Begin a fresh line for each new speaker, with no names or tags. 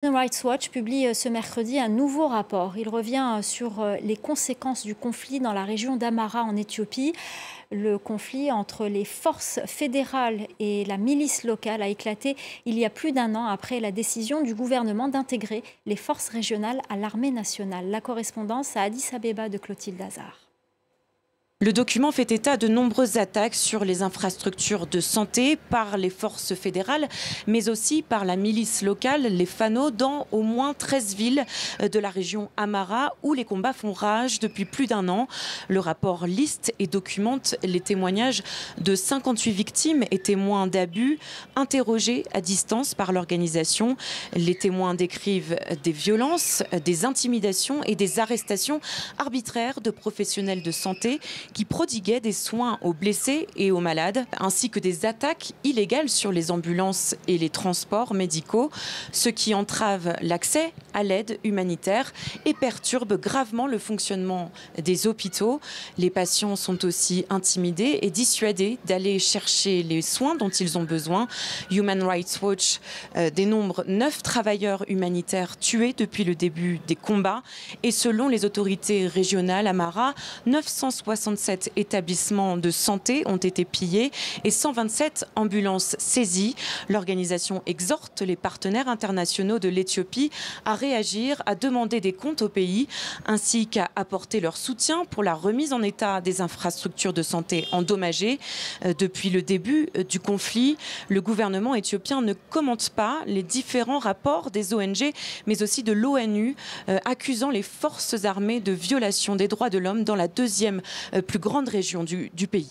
Human Rights Watch publie ce mercredi un nouveau rapport. Il revient sur les conséquences du conflit dans la région d'Amhara en Éthiopie. Le conflit entre les forces fédérales et la milice locale a éclaté il y a plus d'un an après la décision du gouvernement d'intégrer les forces régionales à l'armée nationale. La correspondance à Addis Abeba de Clotilde Hazard.
Le document fait état de nombreuses attaques sur les infrastructures de santé par les forces fédérales, mais aussi par la milice locale, les Fano, dans au moins 13 villes de la région Amhara où les combats font rage depuis plus d'un an. Le rapport liste et documente les témoignages de 58 victimes et témoins d'abus interrogés à distance par l'organisation. Les témoins décrivent des violences, des intimidations et des arrestations arbitraires de professionnels de santé qui prodiguaient des soins aux blessés et aux malades, ainsi que des attaques illégales sur les ambulances et les transports médicaux, ce qui entrave l'accès à l'aide humanitaire et perturbe gravement le fonctionnement des hôpitaux. Les patients sont aussi intimidés et dissuadés d'aller chercher les soins dont ils ont besoin. Human Rights Watch dénombre 9 travailleurs humanitaires tués depuis le début des combats et selon les autorités régionales Amhara, 967 établissements de santé ont été pillés et 127 ambulances saisies. L'organisation exhorte les partenaires internationaux de l'Éthiopie à réagir, à demander des comptes au pays, ainsi qu'à apporter leur soutien pour la remise en état des infrastructures de santé endommagées. Depuis le début du conflit, le gouvernement éthiopien ne commente pas les différents rapports des ONG, mais aussi de l'ONU, accusant les forces armées de violation des droits de l'homme dans la deuxième plus grande région du pays.